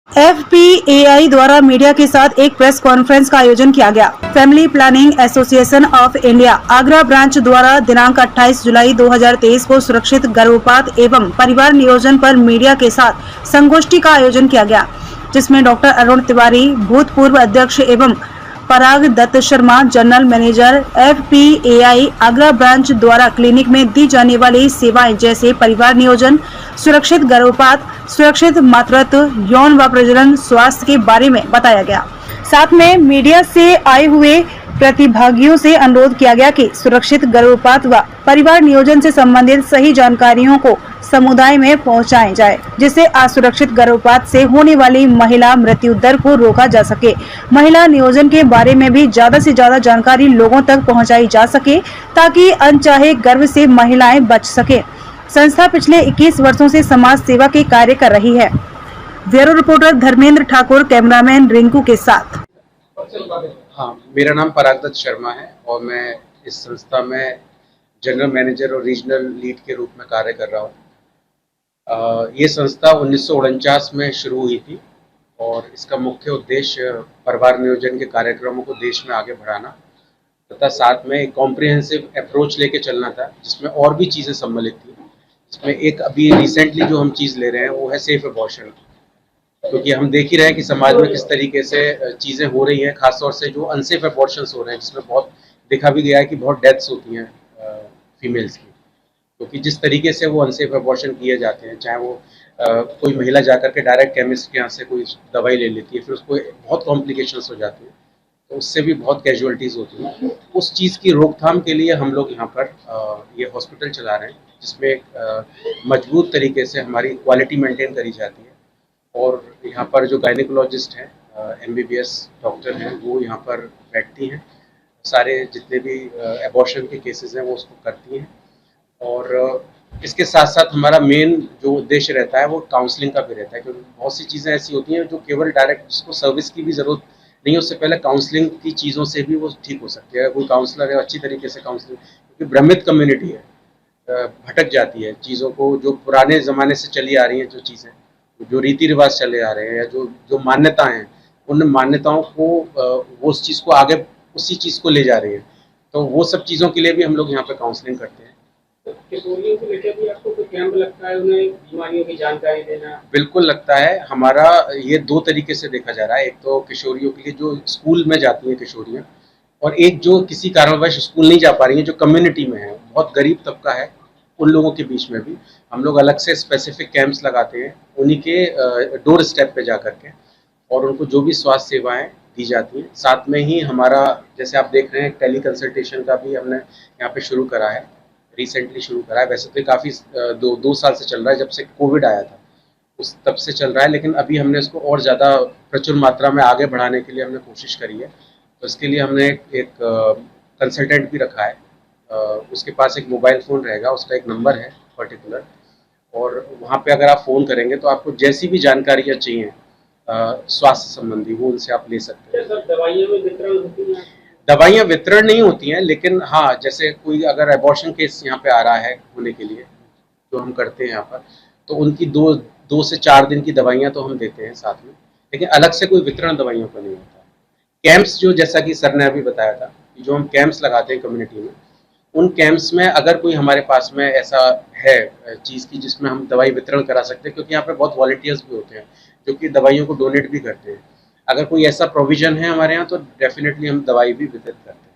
FPAI द्वारा media के साथ एक प्रेस कॉन्फ्रेंस का आयोजन किया गया। Family planning association of India Agra branch द्वारा दिनांक 28 जुलाई 2023 को सुरक्षित गर्भपात एवं परिवार नियोजन पर मीडिया के साथ संगोष्ठी का आयोजन किया गया, जिसमें डॉक्टर अरुण तिवारी, भूतपूर्व अध्यक्ष एवं Parag Dutt Sharma, general manager FPAI Agra branch द्वारा क्लिनिक में दी जाने वाली सेवाएं जैसे परिवार नियोजन, सुरक्षित गर्भपात, सुरक्षित मातृत्व, यौन व प्रजनन स्वास्थ्य के बारे में बताया गया। साथ में मीडिया से आए हुए प्रतिभागियों से अनुरोध किया गया कि सुरक्षित गर्भपात व परिवार नियोजन से संबंधित सही जानकारियों को समुदाय में पहुंचाएं जाए, जिससे असुरक्षित गर्भपात से होने वाली महिला मृत्यु दर को रोका जा सके। महिला नियोजन के बारे में भी ज्यादा से ज्यादा जानकारी लोगों तक पहुंचाई जा सके, ताकि अनचाहे गर्भ से महिलाएं बच सके। संस्था पिछले 21 वर्षों से समाज सेवा के कार्य कर रही है। Bureau reporter Dharmendra Thakur, cameraman Rinku के साथ। हाँ, मेरा नाम पराग दत्त शर्मा है और मैं इस संस्था में जनरल मैनेजर और रीजनल लीड के रूप में कार्य कर रहा हूँ। ये संस्था 1949 में शुरू हुई थी और इसका मुख्य उद्देश्य परिवार नियोजन के कार्यक्रमों को देश में आगे बढ़ाना तथा साथ में एक कॉम्प्रिहेंसिव अप्रोच लेके चलना था, जिसमें और भी चीज़ें सम्मिलित थी। इसमें एक अभी रिसेंटली जो हम चीज़ ले रहे हैं वो है सेफ अबॉर्शन, क्योंकि हम देख ही रहे हैं कि समाज में किस तरीके से चीज़ें हो रही हैं, खासतौर से जो अनसेफ अबॉर्शंस हो रहे हैं, जिसमें बहुत देखा भी गया है कि बहुत डेथ्स होती हैं फीमेल्स की, क्योंकि जिस तरीके से वो अनसेफ अबॉर्शन किए जाते हैं, चाहे वो कोई महिला जाकर के डायरेक्ट केमिस्ट के यहाँ से कोई दवाई ले लेती है, फिर उसको बहुत कॉम्प्लिकेशंस हो जाती हैं, तो उससे भी बहुत कैजुअलिटीज़ होती हैं। उस चीज़ की रोकथाम के लिए हम लोग यहाँ पर ये हॉस्पिटल चला रहे हैं, जिसमें एक मजबूत तरीके से हमारी क्वालिटी मेंटेन करी जाती है। और यहाँ पर जो गायनिकोलॉजिस्ट हैं, MBBS डॉक्टर हैं, वो यहाँ पर बैठती हैं, सारे जितने भी एबॉर्शन के केसेस हैं वो उसको करती हैं। और इसके साथ साथ हमारा मेन जो उद्देश्य रहता है वो काउंसलिंग का भी रहता है, क्योंकि बहुत सी चीज़ें ऐसी होती हैं जो केवल डायरेक्ट जिसको सर्विस की भी ज़रूरत नहीं है, उससे पहले काउंसलिंग की चीज़ों से भी वो ठीक हो सकती है। कोई काउंसलर है अच्छी तरीके से काउंसलिंग, क्योंकि भ्रमित कम्युनिटी है, भटक जाती है चीज़ों को, जो पुराने ज़माने से चली आ रही हैं जो चीज़ें, जो रीति रिवाज चले आ रहे हैं या जो मान्यता हैं, उन मान्यताओं को वो उस चीज़ को आगे उसी चीज़ को ले जा रही है। तो वो सब चीज़ों के लिए भी हम लोग यहाँ पे काउंसलिंग करते हैं। तो किशोरियों को लेकर भी आपको कोई कैंप लगता है, उन्हें बीमारियों की जानकारी देना? बिल्कुल लगता है। हमारा ये दो तरीके से देखा जा रहा है, एक तो किशोरियों के लिए जो स्कूल में जाती हैं किशोरियाँ, और एक जो किसी कारणवश स्कूल नहीं जा पा रही हैं, जो कम्युनिटी में है, बहुत गरीब तबका है, उन लोगों के बीच में भी हम लोग अलग से स्पेसिफिक कैंप्स लगाते हैं, उन्हीं के डोर स्टेप पे जा करके, और उनको जो भी स्वास्थ्य सेवाएं दी जाती हैं। साथ में ही हमारा, जैसे आप देख रहे हैं, टेली कंसल्टेशन का भी हमने यहाँ पे शुरू करा है, रिसेंटली शुरू करा है। वैसे तो काफ़ी दो साल से चल रहा है, जब से कोविड आया था उस तब से चल रहा है, लेकिन अभी हमने इसको और ज़्यादा प्रचुर मात्रा में आगे बढ़ाने के लिए हमने कोशिश करी है। तो इसके लिए हमने एक कंसल्टेंट भी रखा है, उसके पास एक मोबाइल फ़ोन रहेगा, उसका एक नंबर है पर्टिकुलर, और वहाँ पे अगर आप फ़ोन करेंगे तो आपको जैसी भी जानकारियाँ चाहिए स्वास्थ्य संबंधी, वो उनसे आप ले सकते हैं। सर, दवाइयाँ में वितरण होती हैं? दवाइयाँ वितरण नहीं होती हैं, लेकिन हाँ, जैसे कोई अगर एबॉर्शन केस यहाँ पे आ रहा है होने के लिए, जो हम करते हैं यहाँ पर, तो उनकी दो से 4 दिन की दवाइयाँ तो हम देते हैं साथ में, लेकिन अलग से कोई वितरण दवाइयों का नहीं होता। कैंप्स जो, जैसा कि सर ने अभी बताया था, जो हम कैंप्स लगाते हैं कम्युनिटी में, उन कैंप्स में अगर कोई हमारे पास में ऐसा है चीज़ की जिसमें हम दवाई वितरण करा सकते हैं, क्योंकि यहाँ पे बहुत वॉलंटियर्स भी होते हैं जो कि दवाइयों को डोनेट भी करते हैं, अगर कोई ऐसा प्रोविज़न है हमारे यहाँ तो डेफिनेटली हम दवाई भी वितरित करते हैं।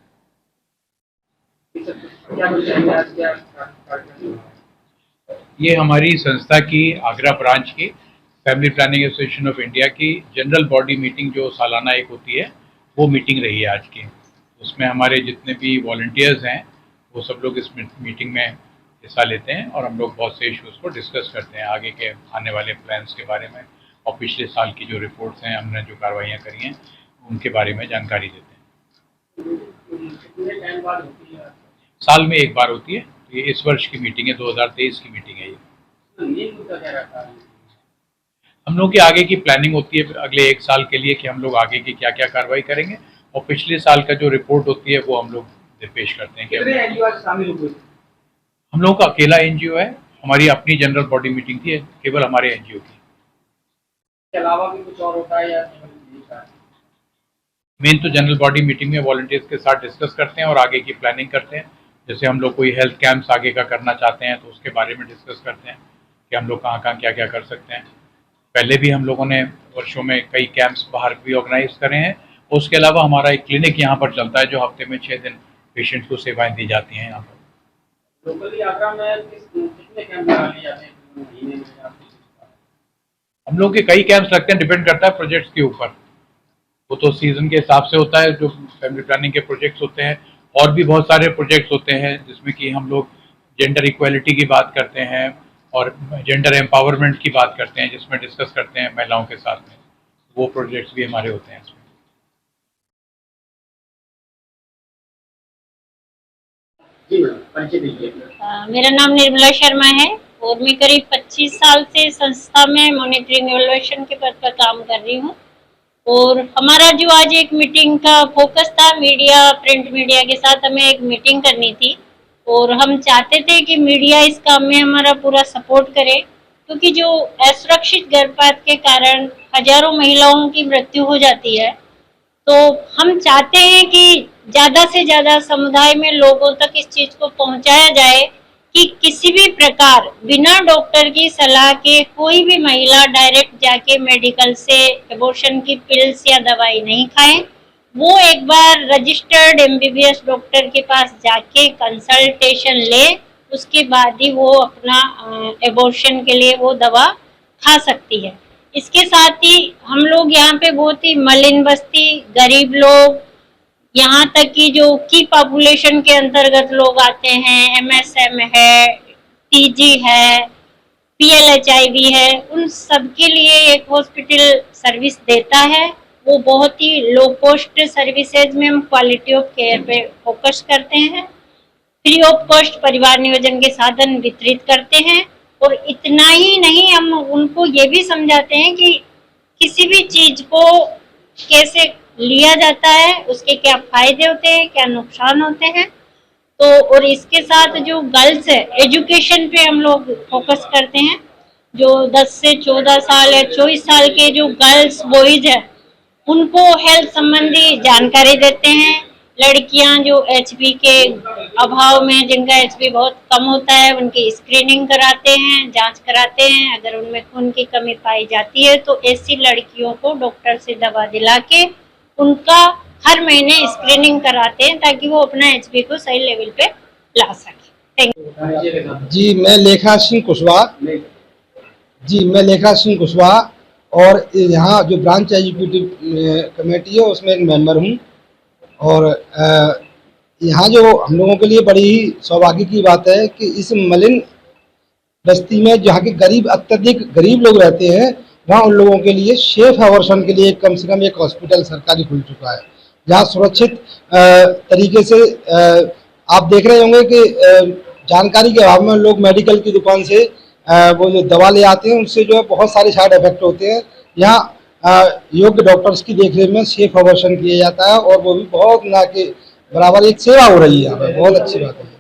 ये हमारी संस्था की आगरा ब्रांच की family planning association of India की जनरल बॉडी मीटिंग जो सालाना एक होती है, वो मीटिंग रही है आज की। उसमें हमारे जितने भी वॉलंटियर्स हैं वो सब लोग इस मीटिंग में हिस्सा लेते हैं, और हम लोग बहुत से इश्यूज़ को डिस्कस करते हैं, आगे के आने वाले प्लान्स के बारे में, और पिछले साल की जो रिपोर्ट्स हैं, हमने जो कार्रवाइयाँ करी हैं, उनके बारे में जानकारी देते हैं। कितने टाइम बाद होती है? साल में एक बार होती है। ये इस वर्ष की मीटिंग है, 2023 की मीटिंग है ये। हम लोग की आगे की प्लानिंग होती है अगले 1 साल के लिए कि हम लोग आगे की क्या क्या कार्रवाई करेंगे, और पिछले साल का जो रिपोर्ट होती है वो हम लोग पेश करते हैं। कितने एनजीओ शामिल हुए? हम लोग का अकेला एनजीओ है, हमारी अपनी जनरल बॉडी मीटिंग थी केवल हमारे एनजीओ की। इसके अलावा भी कुछ और होता है या केवल यही का है? मेन तो जनरल बॉडी मीटिंग में वॉलंटियर्स के साथ डिस्कस करते हैं और आगे की प्लानिंग करते हैं। जैसे हम लोग कोई हेल्थ कैंप्स आगे का करना चाहते हैं तो उसके बारे में डिस्कस करते हैं कि हम लोग कहाँ कहाँ क्या क्या कर सकते हैं। पहले भी हम लोगों ने वर्षों में कई कैंप्स बाहर भी ऑर्गेनाइज करे हैं। उसके अलावा हमारा एक क्लिनिक यहाँ पर चलता है जो हफ्ते में 6 दिन पेशेंट को सेवाएं दी जाती हैं यहाँ पर। लोकली आगरा में कितने कैंप लगाए जाते हैं महीने में या कुछ? हम लोग के कई कैंप्स लगते हैं, डिपेंड करता है प्रोजेक्ट्स के ऊपर। वो तो सीजन के हिसाब से होता है, जो फैमिली प्लानिंग के प्रोजेक्ट्स होते हैं। और भी बहुत सारे प्रोजेक्ट्स होते हैं जिसमें कि हम लोग जेंडर इक्वालिटी की बात करते हैं और जेंडर एम्पावरमेंट की बात करते हैं, जिसमें डिस्कस करते हैं महिलाओं के साथ में। वो प्रोजेक्ट्स भी हमारे होते हैं इसमें। जी मैडम, परिचय दीजिए। मेरा नाम निर्मला शर्मा है और मैं करीब 25 साल से संस्था में मॉनिटरिंग इवैल्यूएशन के पद पर काम कर रही हूँ। और हमारा जो आज एक मीटिंग का फोकस था, मीडिया, प्रिंट मीडिया के साथ हमें एक मीटिंग करनी थी और हम चाहते थे कि मीडिया इस काम में हमारा पूरा सपोर्ट करे, क्योंकि जो असुरक्षित गर्भपात के कारण हजारों महिलाओं की मृत्यु हो जाती है, तो हम चाहते हैं कि ज़्यादा से ज़्यादा समुदाय में लोगों तक इस चीज़ को पहुंचाया जाए कि किसी भी प्रकार बिना डॉक्टर की सलाह के कोई भी महिला डायरेक्ट जाके मेडिकल से एबॉर्शन की पिल्स या दवाई नहीं खाएं। वो एक बार रजिस्टर्ड एमबीबीएस डॉक्टर के पास जाके कंसल्टेशन ले, उसके बाद ही वो अपना एबॉर्शन के लिए वो दवा खा सकती है। इसके साथ ही हम लोग यहाँ पे बहुत ही मलिन बस्ती, गरीब लोग, यहाँ तक कि जो की पॉपुलेशन के अंतर्गत लोग आते हैं, एमएसएम है, टीजी है, पीएलएचआईवी है, उन सब के लिए एक हॉस्पिटल सर्विस देता है। वो बहुत ही लो कॉस्ट सर्विसेज में हम क्वालिटी ऑफ केयर पे फोकस करते हैं। फ्री ऑफ कॉस्ट परिवार नियोजन के साधन वितरित करते हैं और इतना ही नहीं, हम उनको ये भी समझाते हैं कि किसी भी चीज को कैसे लिया जाता है, उसके क्या फायदे होते हैं, क्या नुकसान होते हैं। तो और इसके साथ जो गर्ल्स है, एजुकेशन पे हम लोग फोकस करते हैं। जो 10 से 14 साल या 24 साल के जो गर्ल्स बॉयज है, उनको हेल्थ संबंधी जानकारी देते हैं। लड़कियां जो एचबी के अभाव में, जिनका एचबी बहुत कम होता है, उनकी स्क्रीनिंग कराते हैं, जांच कराते हैं। अगर उनमें खून की कमी पाई जाती है तो ऐसी लड़कियों को डॉक्टर से दवा दिला के उनका हर महीने स्क्रीनिंग कराते हैं ताकि वो अपना एचबी को सही लेवल पे ला सके। Thank you. जी, मैं लेखा सिंह कुशवाहा और यहाँ जो ब्रांच एग्जीक्यूटिव कमेटी है उसमें एक मेंबर हूँ। और यहाँ जो हम लोगों के लिए बड़ी ही सौभाग्य की बात है कि इस मलिन बस्ती में जहाँ के अत्यधिक गरीब लोग रहते हैं, वहाँ उन लोगों के लिए सेफ अबॉर्शन के लिए कम से कम एक हॉस्पिटल सरकारी खुल चुका है, जहाँ सुरक्षित तरीके से आप देख रहे होंगे कि जानकारी के अभाव में लोग मेडिकल की दुकान से वो जो दवा ले आते हैं, उनसे जो है बहुत सारे साइड इफेक्ट होते हैं। यहाँ योग्य डॉक्टर्स की देखरेख में सेफ अबॉर्शन किया जाता है और वो भी बहुत ना के बराबर एक सेवा हो रही है, बहुत अच्छी बात है।